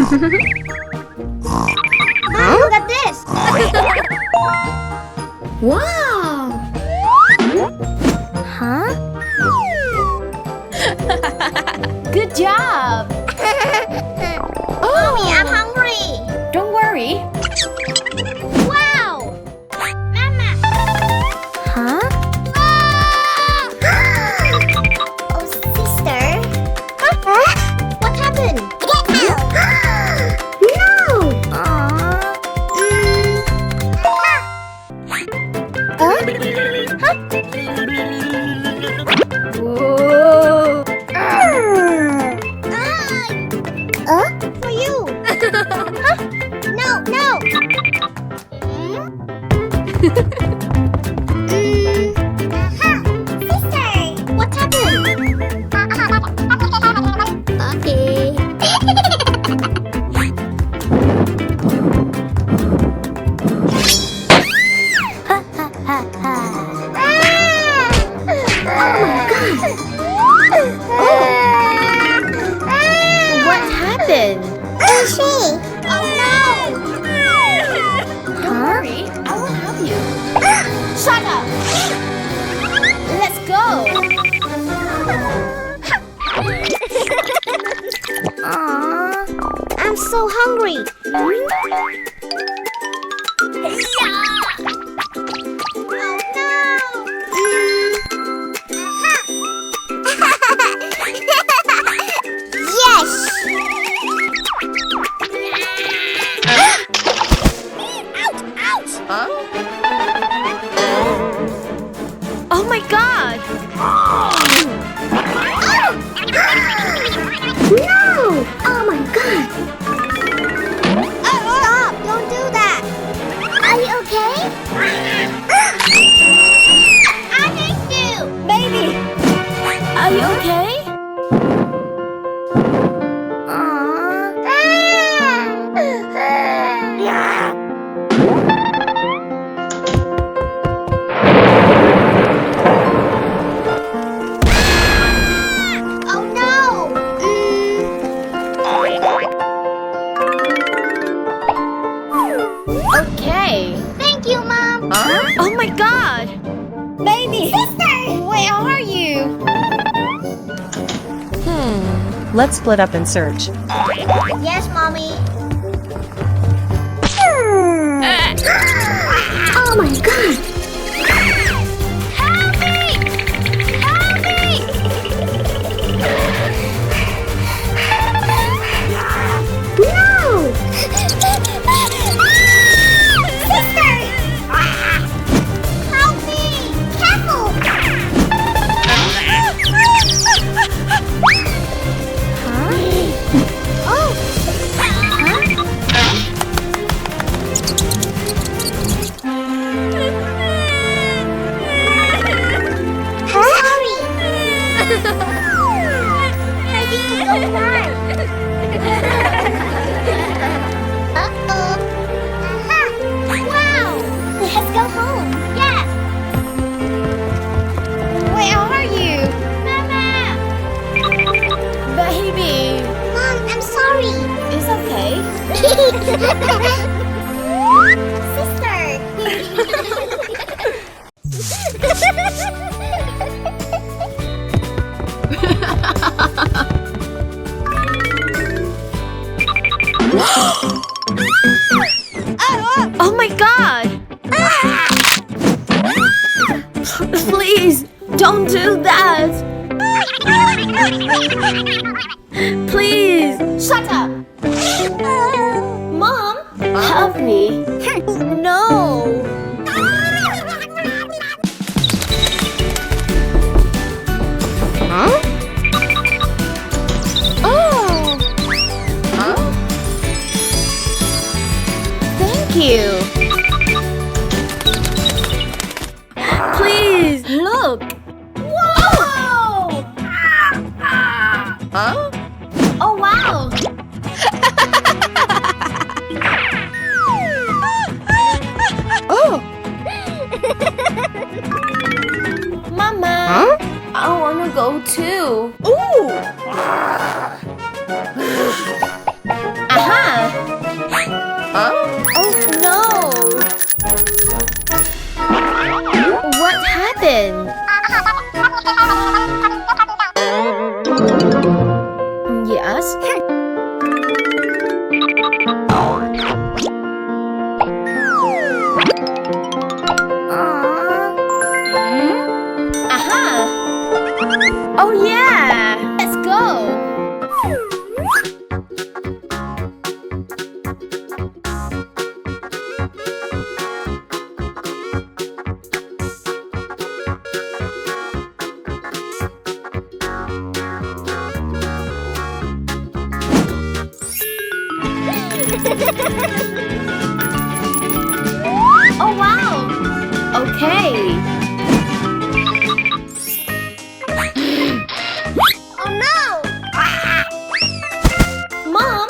Mom, look at this! Wow! Huh? Good job! Mommy, I'm hungry! Don't worry. Wow! Mama! Huh? Oh, sister! What happened? No! Whoa! For you! No, no! Sister! What happened? Okay. What happened? She! Oh no! Don't worry, I will help you. Shut up! Let's go! Aww, I'm so hungry. Oh my god! No! Oh my god! Stop! Don't do that! Are you okay? I need you! Baby! Are you okay? Oh no! Okay. Thank you, Mom! Oh my god! Baby! Sister! Where are you? Let's split up and search. Yes, Mommy. Oh my god! Help me! Help me! No! Sister! Help me! Careful! Uh-oh. Wow! Let's go home. Yes. Where are you? Mama! Baby! Mom, I'm sorry. It's okay. Oh my god! Please, don't do that! Please! Shut up! Mom, help me! No! Huh? Oh! Thank you! Please, look! Whoa! Huh? Oh wow! Oh! Mama! Huh? I wanna go too! Ooh! Aha! happened? Yes? Aha! Oh yeah! Let's go! Oh wow! Okay. Oh no! Mom!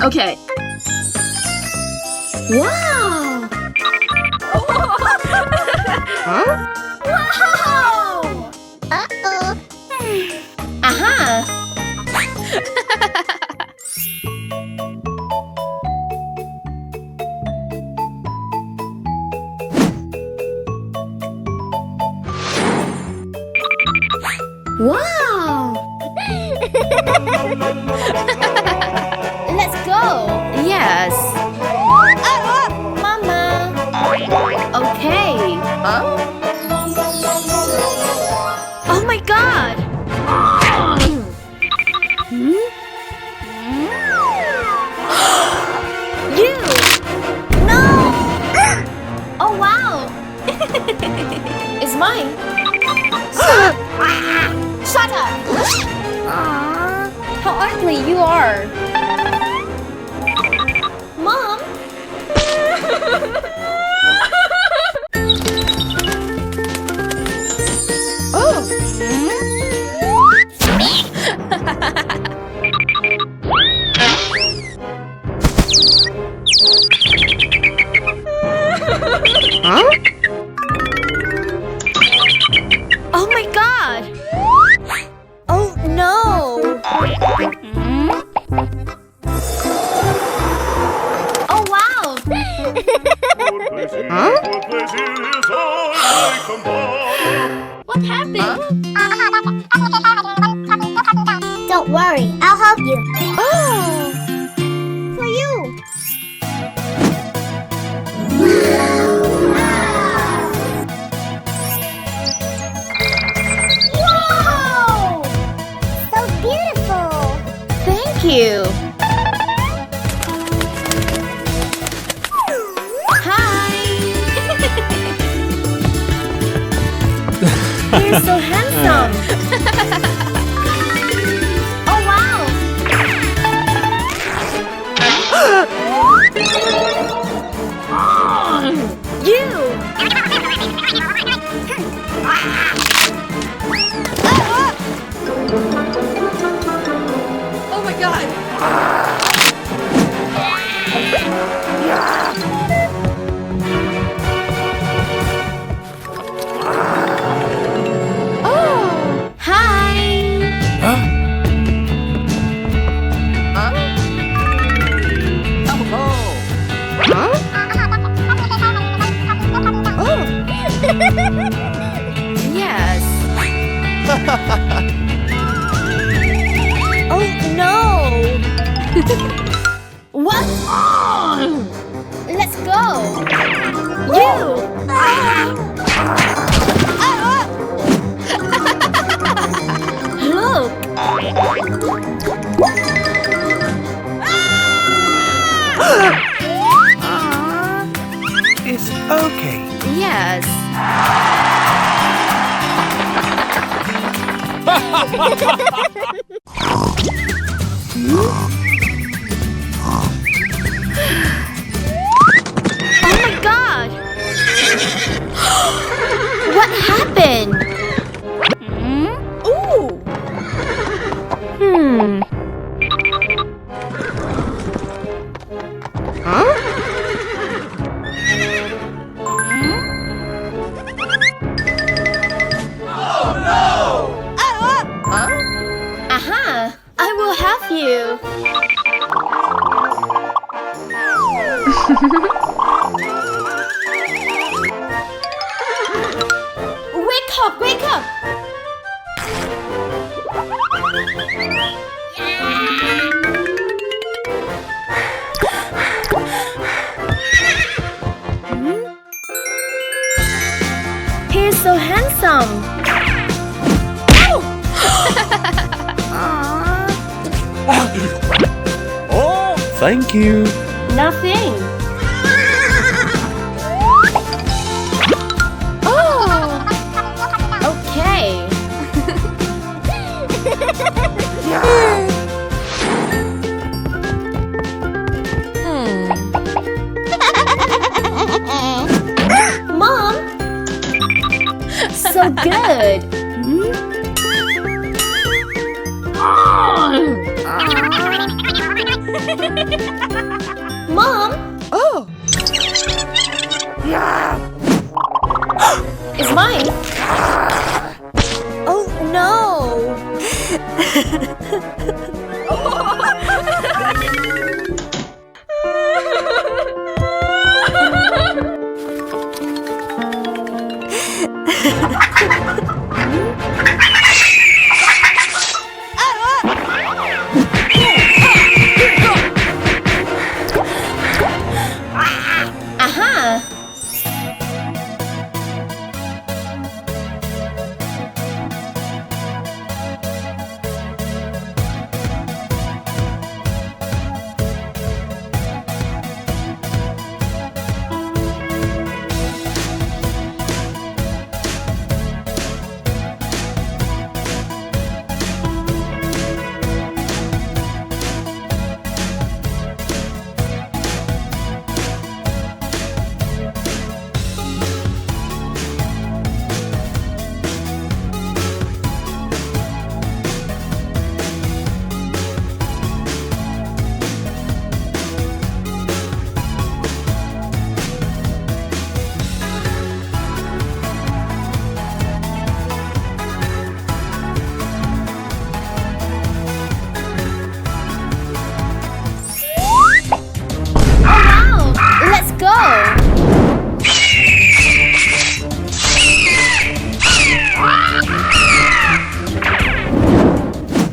Okay. Wow! Wow! Uh-oh. Aha! Wow! Let's go! Yes! Mama! Okay! Oh my god! You! No! Oh wow! It's mine! Shut up! How ugly you are! Mom! Oh my god! Oh no! Oh wow! What happened? Don't worry, I'll help you. Oh! For you. Wow! So beautiful. Thank you! Hi! You're so handsome! Oh wow! You! Oh my god! Oh! Hi! Yes. Oh no! What? Let's go! You! Look! It's okay. Yes. Oh my god! What happened? Ooh! Aha! I will help you. Wake up, wake up! He's so handsome. Oh, thank you. Nothing. Oh. Okay. Mom. So good. Mom. Oh. It's mine. Oh no. Aha. Let's go!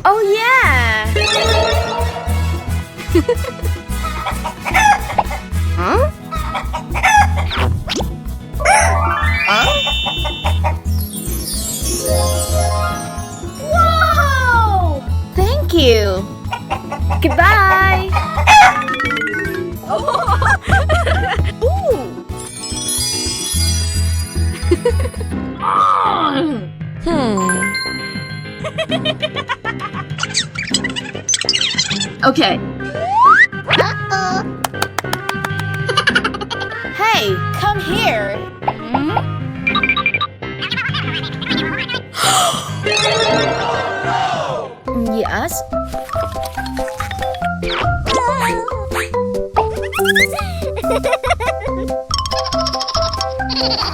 Oh yeah! Huh? Whoa! Thank you! Goodbye! Ooh. Okay. Uh-oh. Hey, come here. Yes.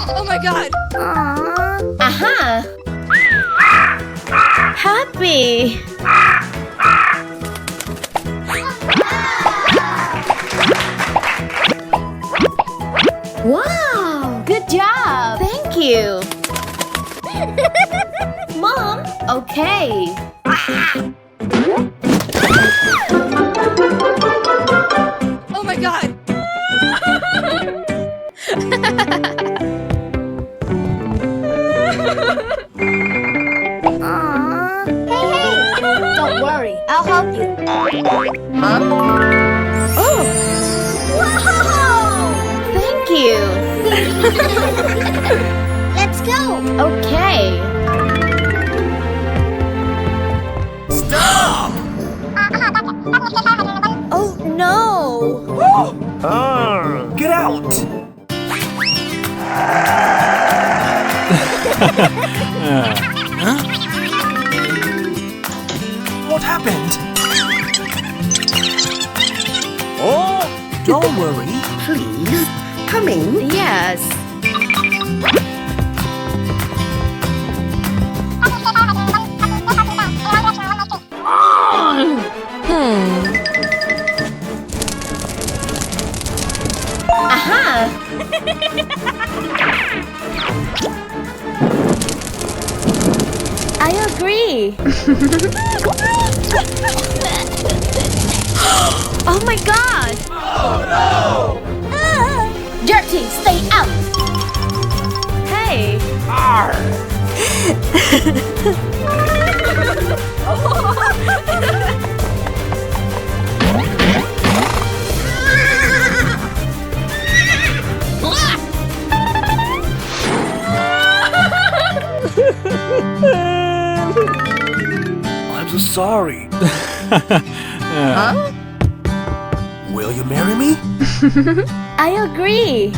Oh my god. Aww. Aha. Happy. Wow. Good job. Thank you. Mom. Okay. Oh my god. Aww. Hey, don't worry. I'll help you. Huh? Oh. Wow. Thank you. Let's go. Okay. Stop! Oh no. Get out! Huh? What happened? Oh, don't worry. Please, come in. Yes. Aha! I agree. Oh my god! Oh no! Dirty, stay out! Hey! I'm so sorry. Huh? Will you marry me? I agree.